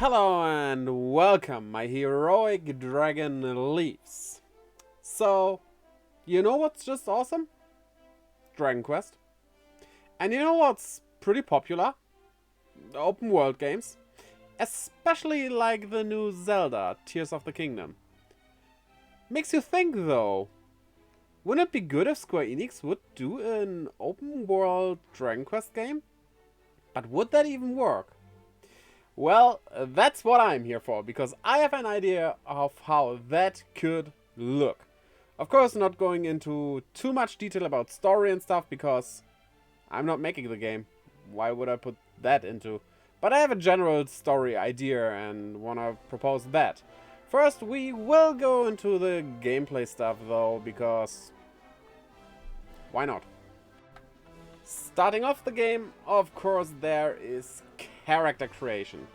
Hello and welcome, my heroic dragon leaves. So, you know what's just awesome? Dragon Quest. And you know what's pretty popular? Open world games. Especially like the new Zelda, Tears of the Kingdom. Makes you think though, wouldn't it be good if Square Enix would do an open world Dragon Quest game? But would that even work? Well, that's what I'm here for, because I have an idea of how that could look. Of course, not going into too much detail about story and stuff, because I'm not making the game. Why would I put that into? But I have a general story idea and want to propose that. First, we will go into the gameplay stuff, though, because why not? Starting off the game, of course, there is character creation.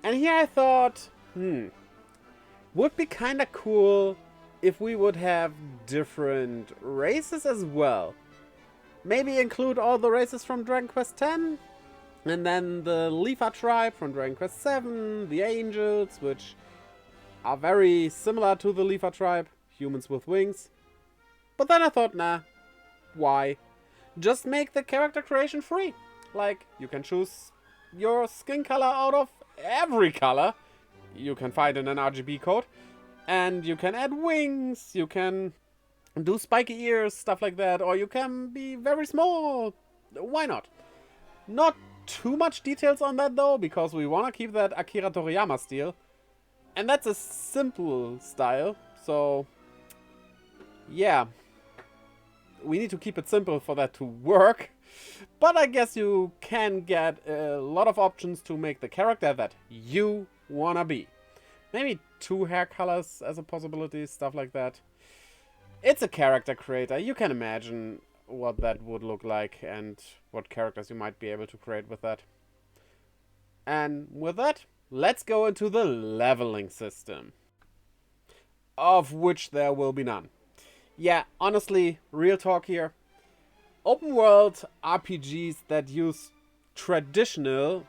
And here I thought, would be kinda cool if we would have different races as well. Maybe include all the races from Dragon Quest X, and then the Leaf tribe from Dragon Quest VII, the Angels, which are very similar to the Leaf tribe, humans with wings. But then I thought, nah, why? Just make the character creation free. Like, you can choose your skin color out of every color you can find in an RGB code. And you can add wings, you can do spiky ears, stuff like that. Or you can be very small. Why not? Not too much details on that though, because we want to keep that Akira Toriyama style. And that's a simple style, so yeah. We need to keep it simple for that to work. But I guess you can get a lot of options to make the character that you wanna be. Maybe 2 hair colors as a possibility, stuff like that. It's a character creator. You can imagine what that would look like and what characters you might be able to create with that. And with that, let's go into the leveling system. Of which there will be none. Yeah, honestly, real talk here. Open world RPGs that use traditional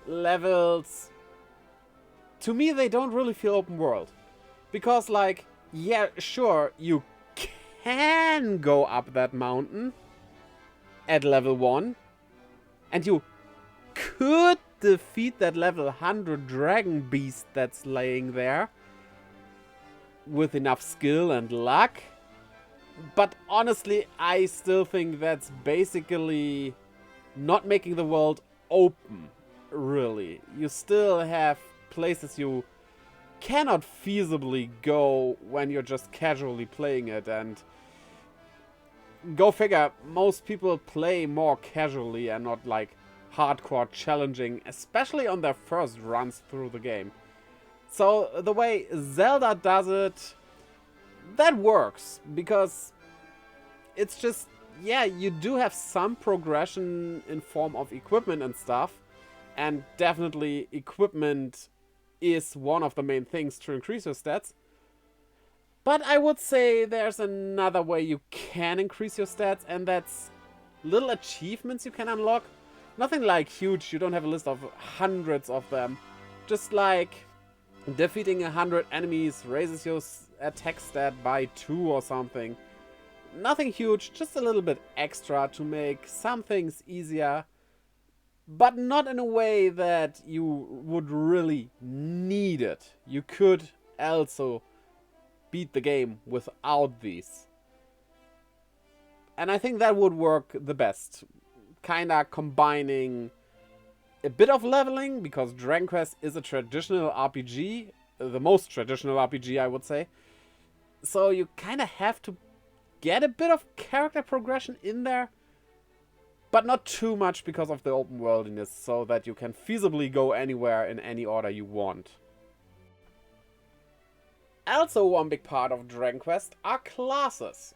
levels, to me they don't really feel open world. Because like, yeah, sure, you can go up that mountain at level 1, and you could defeat that level 100 dragon beast that's laying there with enough skill and luck. But honestly, I still think that's basically not making the world open, really. You still have places you cannot feasibly go when you're just casually playing it, and go figure, most people play more casually and not like hardcore challenging, especially on their first runs through the game. So the way Zelda does it, that works, because it's just, yeah, you do have some progression in form of equipment and stuff, and definitely equipment is one of the main things to increase your stats. But I would say there's another way you can increase your stats, and that's little achievements you can unlock. Nothing like huge, you don't have a list of hundreds of them. Just like defeating 100 enemies raises your attack stat by 2 or something. Nothing huge, just a little bit extra to make some things easier. But not in a way that you would really need it. You could also beat the game without these. And I think that would work the best. Kinda combining a bit of leveling, because Dragon Quest is a traditional RPG. The most traditional RPG, I would say. So you kinda have to get a bit of character progression in there. But not too much because of the open worldiness, so that you can feasibly go anywhere in any order you want. Also, one big part of Dragon Quest are classes.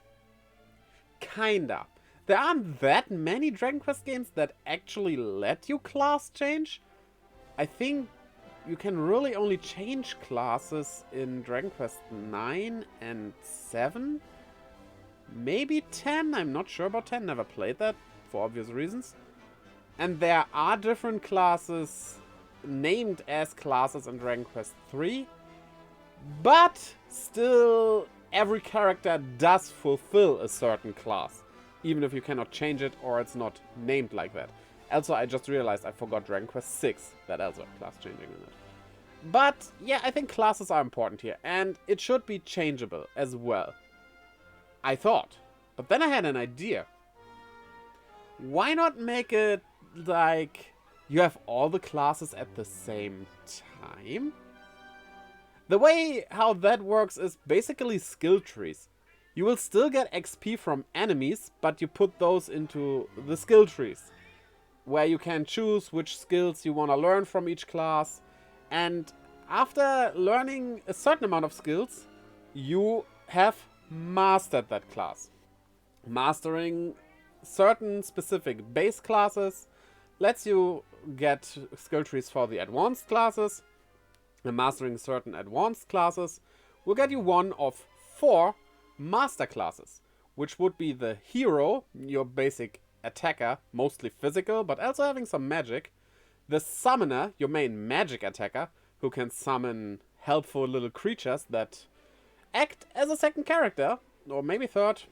Kinda. There aren't that many Dragon Quest games that actually let you class change. I think you can really only change classes in Dragon Quest 9 and 7. Maybe 10, I'm not sure about 10, never played that for obvious reasons. And there are different classes named as classes in Dragon Quest III. But still, every character does fulfill a certain class. Even if you cannot change it or it's not named like that. Also, I just realized I forgot Dragon Quest VI. That also has class changing in it. But, yeah, I think classes are important here. And it should be changeable as well. I thought. But then I had an idea. Why not make it like you have all the classes at the same time? The way how that works is basically skill trees. You will still get XP from enemies, but you put those into the skill trees, where you can choose which skills you want to learn from each class. And after learning a certain amount of skills, you have mastered that class. Mastering certain specific base classes lets you get skill trees for the advanced classes. And mastering certain advanced classes will get you one of 4 master classes, which would be the hero, your basic attacker, mostly physical, but also having some magic. The summoner, your main magic attacker, who can summon helpful little creatures that act as a second character, or maybe third.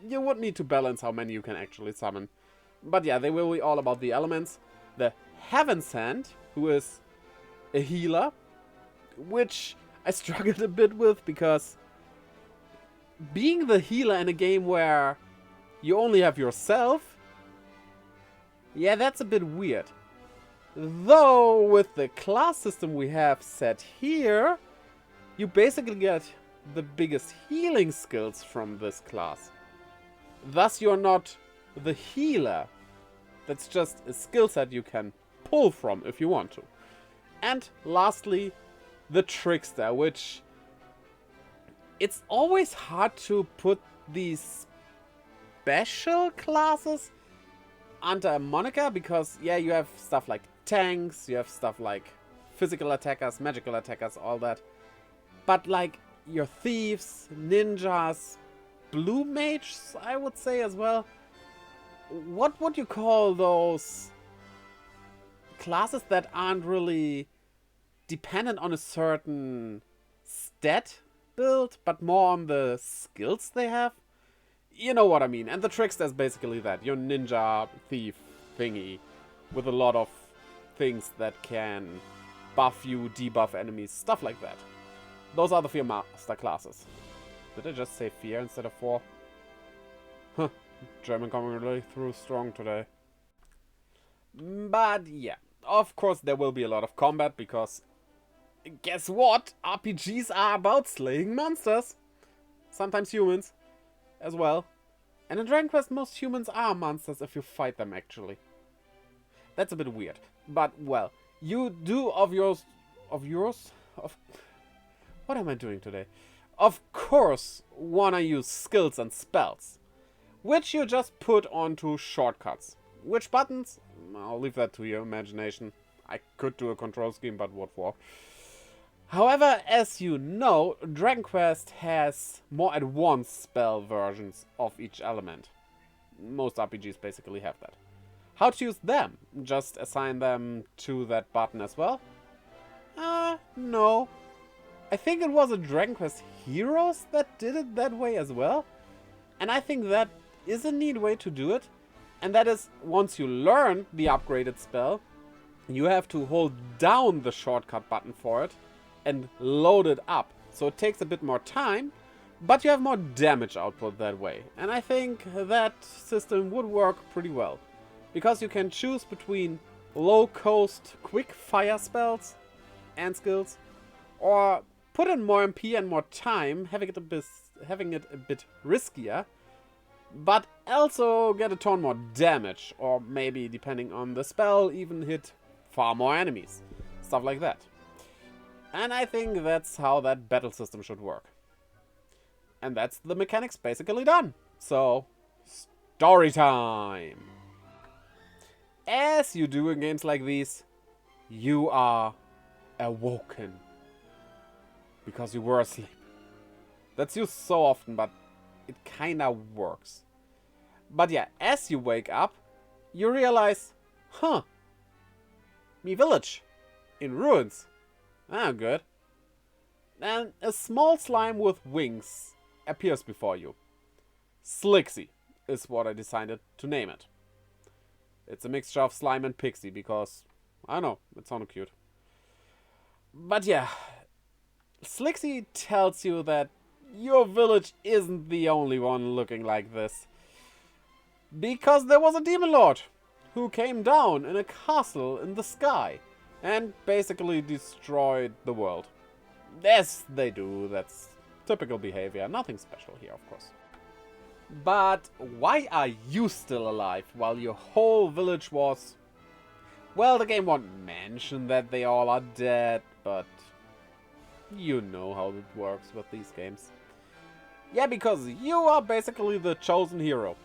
You would need to balance how many you can actually summon. But yeah, they will be all about the elements. The Heaven Sand, who is a healer, which I struggled a bit with because being the healer in a game where you only have yourself, yeah, that's a bit weird. Though with the class system we have set here, you basically get the biggest healing skills from this class. Thus you're not the healer. That's just a skill set you can pull from if you want to. And lastly, the Trickster, which it's always hard to put these special classes under a moniker because, yeah, you have stuff like tanks, you have stuff like physical attackers, magical attackers, all that. But like your thieves, ninjas, blue mages, I would say as well. What would you call those classes that aren't really dependent on a certain stat build, but more on the skills they have? You know what I mean. And the Trickster is basically that. Your ninja thief thingy with a lot of things that can buff you, debuff enemies, stuff like that. Those are the 4 master classes. Did I just say 4 instead of 4? Huh. German coming really through strong today. But yeah, of course there will be a lot of combat because guess what? RPGs are about slaying monsters. Sometimes humans as well. And in Dragon Quest most humans are monsters if you fight them actually. That's a bit weird. But well, you do of what am I doing today? Of course wanna use skills and spells, which you just put onto shortcuts. Which buttons? I'll leave that to your imagination. I could do a control scheme, but what for? However, as you know, Dragon Quest has more advanced spell versions of each element. Most RPGs basically have that. How to use them? Just assign them to that button as well? No. I think it was a Dragon Quest Heroes that did it that way as well. And I think that is a neat way to do it. And that is, once you learn the upgraded spell, you have to hold down the shortcut button for it and load it up. So it takes a bit more time, but you have more damage output that way. And I think that system would work pretty well. Because you can choose between low-cost, quick-fire spells and skills, or put in more MP and more time, having it a bit riskier, but also get a ton more damage, or maybe, depending on the spell, even hit far more enemies. Stuff like that. And I think that's how that battle system should work. And that's the mechanics basically done. So, story time! As you do in games like these, you are awoken. Because you were asleep. That's used so often, but it kinda works. But yeah, as you wake up, you realize Huh. Me village. In ruins. Ah, good. And a small slime with wings appears before you. Slixie is what I decided to name it. It's a mixture of slime and pixie because, I don't know, it sounded cute. But yeah, Slixie tells you that your village isn't the only one looking like this. Because there was a demon lord who came down in a castle in the sky and basically destroyed the world. Yes, they do. That's typical behavior. Nothing special here, of course. But why are you still alive while your whole village was... Well, the game won't mention that they all are dead, but you know how it works with these games. Yeah, because you are basically the chosen hero.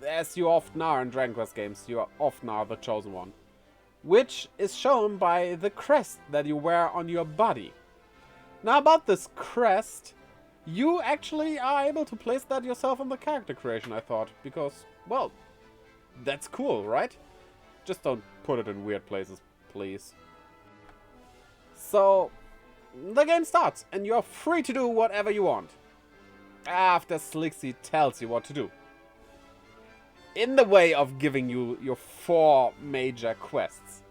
As you often are in Dragon Quest games, you often are the chosen one. Which is shown by the crest that you wear on your body. Now about this crest, you actually are able to place that yourself in the character creation, I thought. Because, well, that's cool, right? Just don't put it in weird places, please. So, the game starts, and you're free to do whatever you want. After Slixie tells you what to do. In the way of giving you your 4 major quests.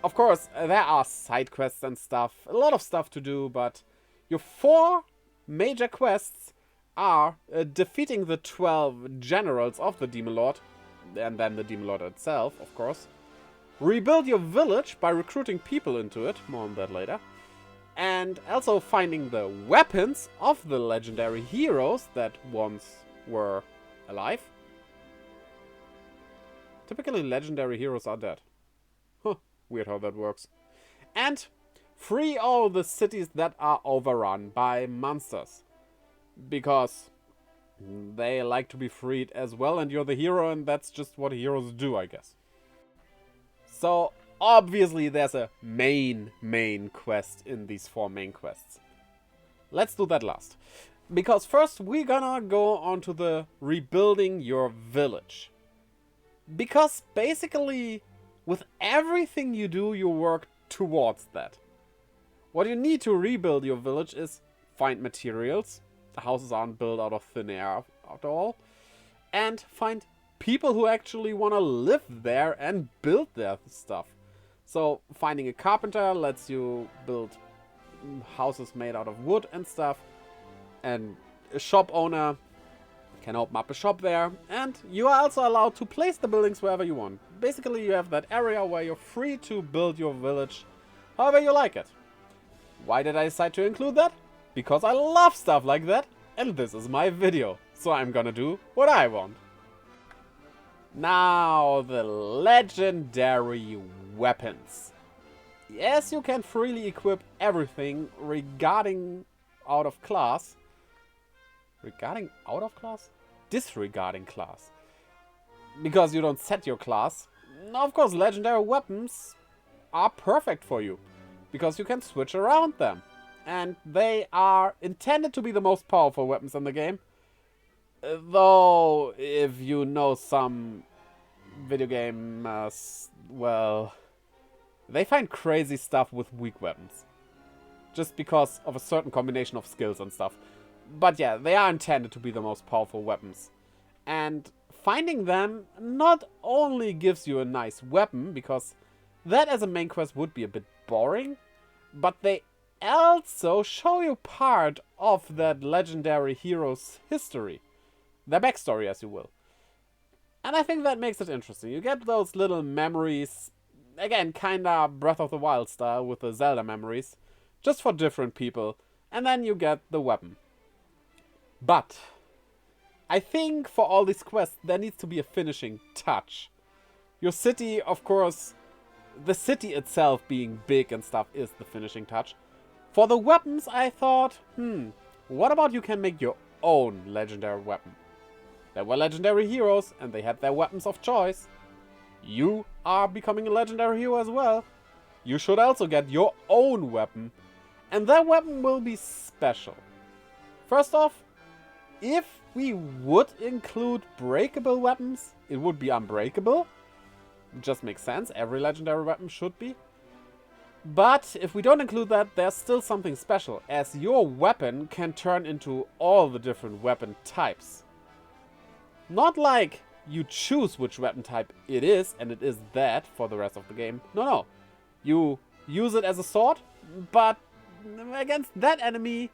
Of course, there are side quests and stuff, a lot of stuff to do, but your 4 major quests are defeating the 12 generals of the Demon Lord, and then the Demon Lord itself, of course. Rebuild your village by recruiting people into it, more on that later. And also finding the weapons of the legendary heroes that once were alive. Typically legendary heroes are dead. Huh, weird how that works. And free all the cities that are overrun by monsters. Because they like to be freed as well, and you're the hero, and that's just what heroes do, I guess. So, obviously there's a main quest in these 4 main quests. Let's do that last. Because first we're gonna go on to the rebuilding your village. Because basically, with everything you do, you work towards that. What you need to rebuild your village is find materials. The houses aren't built out of thin air, after all. And find people who actually want to live there and build their stuff. So, finding a carpenter lets you build houses made out of wood and stuff. And a shop owner can open up a shop there, and you are also allowed to place the buildings wherever you want. Basically, you have that area where you're free to build your village however you like it. Why did I decide to include that? Because I love stuff like that, and this is my video, so I'm gonna do what I want. Now, the legendary weapons. Yes, you can freely equip everything regarding out of class. Regarding out of class? Disregarding class. Because you don't set your class. Of course, legendary weapons are perfect for you. Because you can switch around them. And they are intended to be the most powerful weapons in the game. Though, if you know some video gamers, well, they find crazy stuff with weak weapons. Just because of a certain combination of skills and stuff. But yeah, they are intended to be the most powerful weapons. And finding them not only gives you a nice weapon, because that as a main quest would be a bit boring, but they also show you part of that legendary hero's history. Their backstory, as you will. And I think that makes it interesting. You get those little memories, again, kinda Breath of the Wild style with the Zelda memories, just for different people, and then you get the weapon. But I think for all these quests, there needs to be a finishing touch. Your city, of course, the city itself being big and stuff is the finishing touch. For the weapons, I thought, what about you can make your own legendary weapon? There were legendary heroes, and they had their weapons of choice. You are becoming a legendary hero as well. You should also get your own weapon, and that weapon will be special. First off, if we would include breakable weapons, it would be unbreakable. Just makes sense. Every legendary weapon should be. But if we don't include that, there's still something special, as your weapon can turn into all the different weapon types. Not like you choose which weapon type it is, and it is that for the rest of the game. No. You use it as a sword, but against that enemy,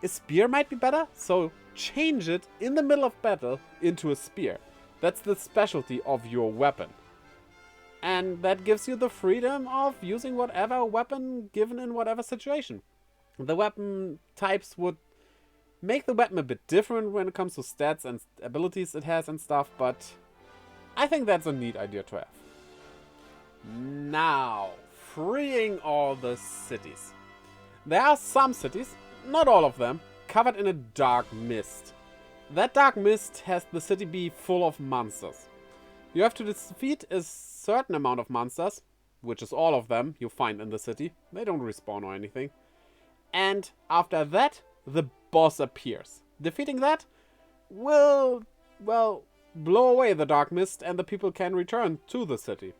a spear might be better, so change it in the middle of battle into a spear. That's the specialty of your weapon. And that gives you the freedom of using whatever weapon given in whatever situation. The weapon types would make the weapon a bit different when it comes to stats and abilities it has and stuff, but I think that's a neat idea to have. Now, freeing all the cities. There are some cities, not all of them, covered in a dark mist. That dark mist has the city be full of monsters. You have to defeat a certain amount of monsters, which is all of them you find in the city. They don't respawn or anything. And after that, the boss appears. Defeating that will, well, blow away the dark mist and the people can return to the city.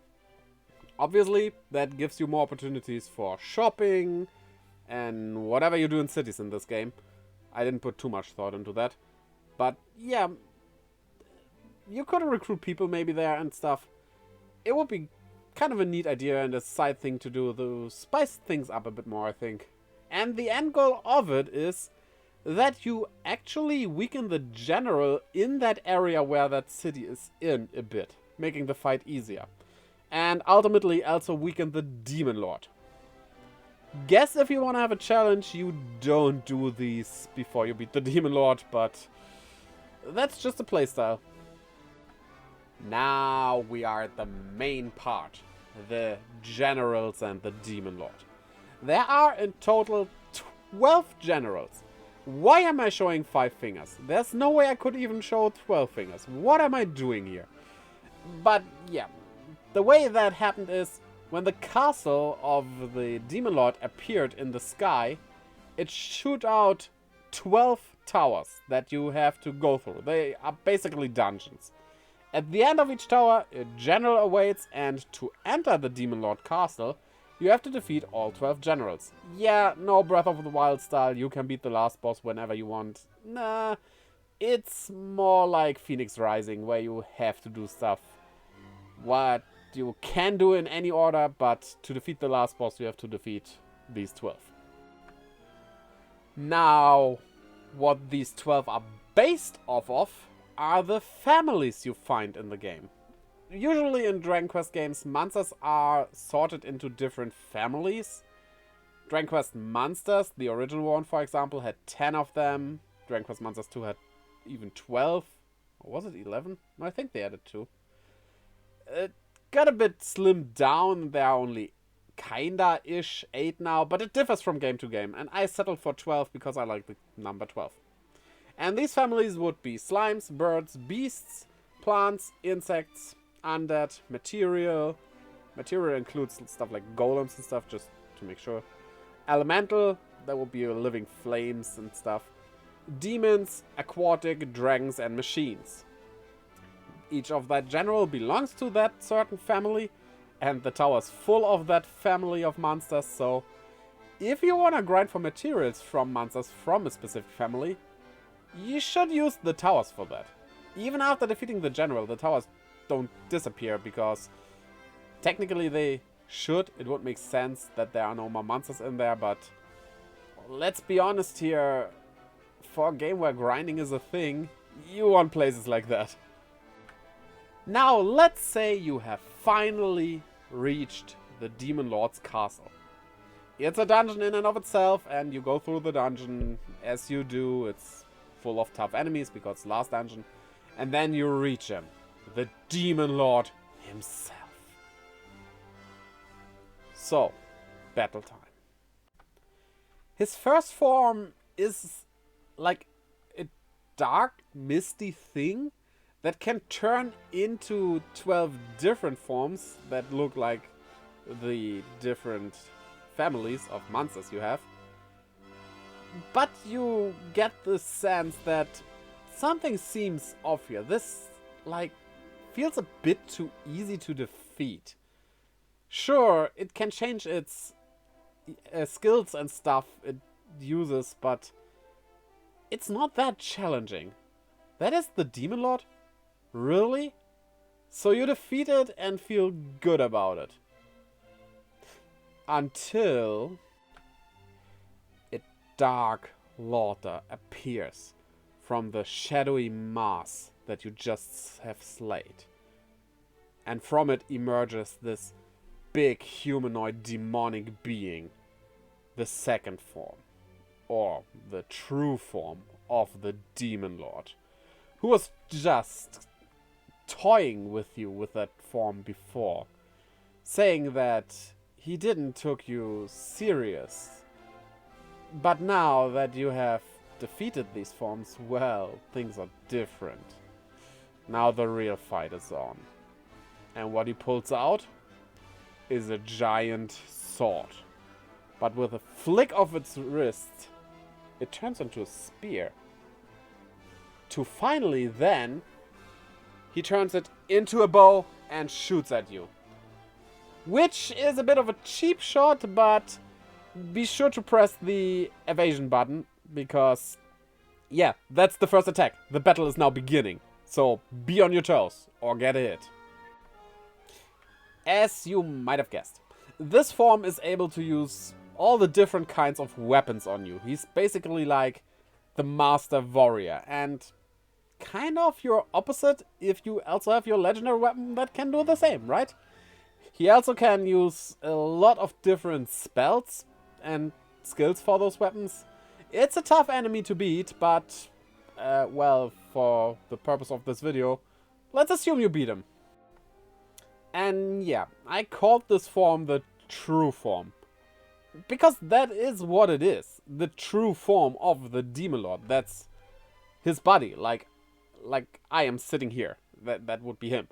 Obviously, that gives you more opportunities for shopping and whatever you do in cities in this game. I didn't put too much thought into that. But yeah, you could recruit people maybe there and stuff. It would be kind of a neat idea and a side thing to do to spice things up a bit more, I think. And the end goal of it is that you actually weaken the general in that area where that city is in a bit, making the fight easier. And ultimately also weaken the Demon Lord. Guess if you want to have a challenge, you don't do these before you beat the Demon Lord, but that's just a playstyle. Now we are at the main part, the generals and the Demon Lord. There are in total 12 generals. Why am I showing 5 fingers? There's no way I could even show 12 fingers. What am I doing here? But yeah, the way that happened is when the castle of the Demon Lord appeared in the sky, it shoot out 12 towers that you have to go through. They are basically dungeons. At the end of each tower, a general awaits, and to enter the Demon Lord castle, you have to defeat all 12 generals. Yeah, no Breath of the Wild style, you can beat the last boss whenever you want. Nah, it's more like Phoenix Rising, where you have to do stuff what you can do in any order, but to defeat the last boss, you have to defeat these 12. Now, what these 12 are based off of are the families you find in the game. Usually in Dragon Quest games, monsters are sorted into different families. Dragon Quest Monsters, the original one, for example, had 10 of them. Dragon Quest Monsters 2 had even 12. Or was it 11? No, I think they added 2. It got a bit slimmed down. There are only kinda-ish 8 now, but it differs from game to game. And I settled for 12 because I like the number 12. And these families would be slimes, birds, beasts, plants, insects, undead, material. Material includes stuff like golems and stuff, just to make sure. Elemental, that would be living flames and stuff. Demons, aquatic, dragons, and machines. Each of that general belongs to that certain family, and the tower is full of that family of monsters, so if you want to grind for materials from monsters from a specific family, you should use the towers for that. Even after defeating the general, the towers don't disappear, because technically they should. It would make sense that there are no more monsters in there, but let's be honest here, for a game where grinding is a thing, you want places like that. Now, let's say you have finally reached the Demon Lord's castle. It's a dungeon in and of itself, and you go through the dungeon as you do. It's full of tough enemies because it's the last dungeon. And then you reach him, the Demon Lord himself. So, battle time. His first form is like a dark, misty thing that can turn into 12 different forms that look like the different families of monsters you have. But you get the sense that something seems off here. This, like, feels a bit too easy to defeat defeat. Sure, it can change its skills and stuff it uses, but it's not that challenging. That is the Demon Lord? Really? So you defeat it and feel good about it. Until a dark laughter appears from the shadowy mass that you just have slayed. And from it emerges this big humanoid demonic being, the second form, or the true form of the Demon Lord, who was just toying with you with that form before, saying that he didn't took you serious. But now that you have defeated these forms, well, things are different. Now the real fight is on. And what he pulls out is a giant sword. But with a flick of its wrist, it turns into a spear. To finally then, he turns it into a bow and shoots at you. Which is a bit of a cheap shot, but be sure to press the evasion button, because, yeah, that's the first attack. The battle is now beginning. So be on your toes, or get a hit. As you might have guessed, this form is able to use all the different kinds of weapons on you. He's basically like the master warrior, and kind of your opposite if you also have your legendary weapon that can do the same, right? He also can use a lot of different spells and skills for those weapons. It's a tough enemy to beat, but, well, for the purpose of this video, let's assume you beat him. And yeah, I called this form the true form, because that is what it is. The true form of the Demon Lord. That's his body, like I am sitting here. That would be him.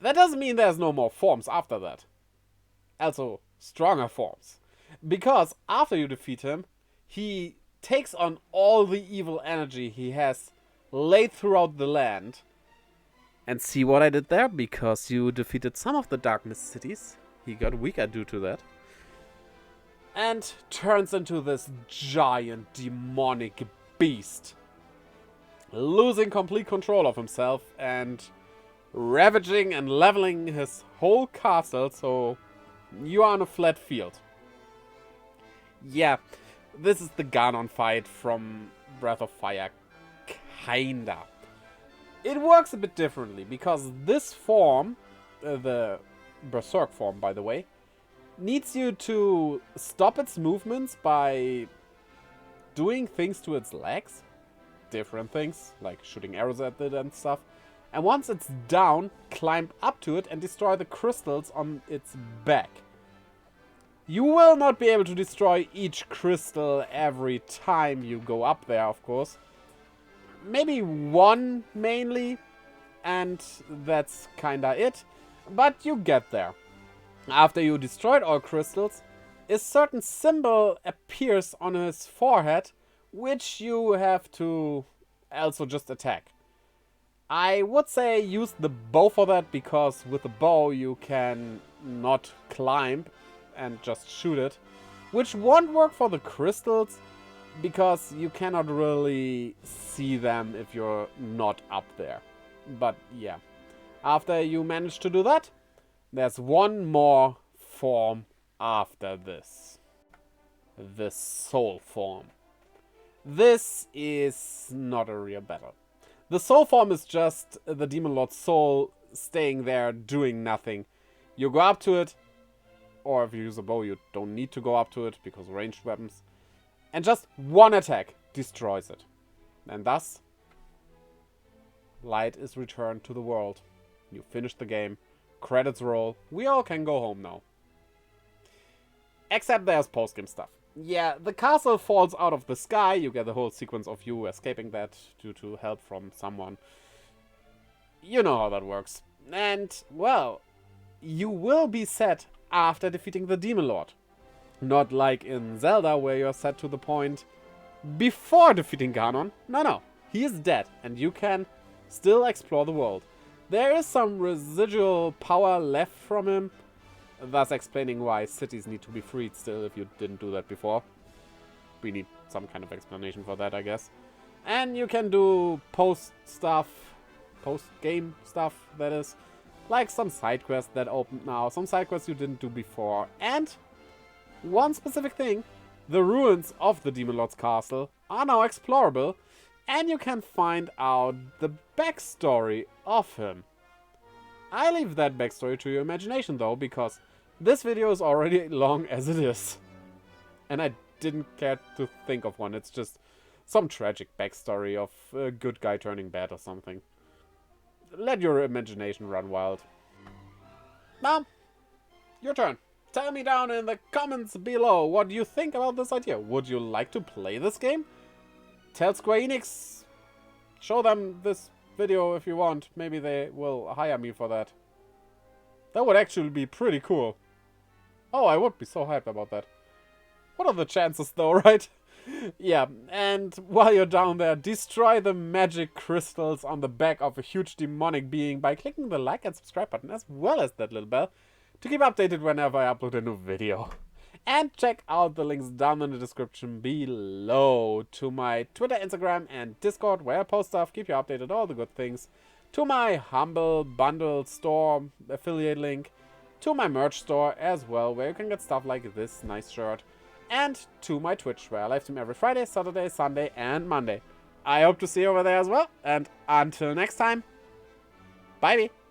That doesn't mean there's no more forms after that. Also, stronger forms. Because after you defeat him, he takes on all the evil energy he has laid throughout the land. And see what I did there? Because you defeated some of the darkness cities, he got weaker due to that. And turns into this giant demonic beast, losing complete control of himself and ravaging and leveling his whole castle, so you are on a flat field. Yeah, this is the Ganon fight from Breath of Fire, kinda. It works a bit differently, because this form, the Berserk form by the way, needs you to stop its movements by doing things to its legs. Different things, like shooting arrows at it and stuff. And once it's down, climb up to it and destroy the crystals on its back. You will not be able to destroy each crystal every time you go up there, of course. Maybe one mainly, and that's kinda it. But you get there. After you destroyed all crystals, a certain symbol appears on his forehead, which you have to also just attack. I would say use the bow for that, because with the bow you can not climb and just shoot it. Which won't work for the crystals, because you cannot really see them if you're not up there. But yeah, after you manage to do that, there's one more form after this. The soul form. This is not a real battle. The soul form is just the Demon Lord's soul staying there doing nothing. You go up to it, or if you use a bow you don't need to go up to it because ranged weapons, and just one attack destroys it. And thus, light is returned to the world. You finish the game, credits roll, we all can go home now. Except there's post-game stuff. Yeah, the castle falls out of the sky. You get the whole sequence of you escaping that due to help from someone. You know how that works. And, well, you will be set after defeating the Demon Lord. Not like in Zelda, where you're set to the point before defeating Ganon. No, he is dead, and you can still explore the world. there is some residual power left from him, thus explaining why cities need to be freed still if you didn't do that before. We need some kind of explanation for that, I guess. And you can do post-game stuff, that is. Like some side quests that opened now, some side quests you didn't do before. And one specific thing, the ruins of the Demon Lord's castle are now explorable, and you can find out the backstory of him. I leave that backstory to your imagination though, because this video is already long as it is. And I didn't care to think of one, it's just some tragic backstory of a good guy turning bad or something. Let your imagination run wild. Now, your turn. Tell me down in the comments below what you think about this idea. Would you like to play this game? Tell Square Enix. Show them this video if you want. Maybe they will hire me for that. That would actually be pretty cool. Oh, I would be so hyped about that. What are the chances though, right? Yeah, and while you're down there, destroy the magic crystals on the back of a huge demonic being by clicking the like and subscribe button, as well as that little bell, to keep updated whenever I upload a new video. And check out the links down in the description below to my Twitter, Instagram, and Discord, where I post stuff, keep you updated, all the good things, to my Humble Bundle store affiliate link, to my merch store as well, where you can get stuff like this nice shirt, and to my Twitch, where I live stream every Friday, Saturday, Sunday, and Monday. I hope to see you over there as well, and until next time, bye-bye.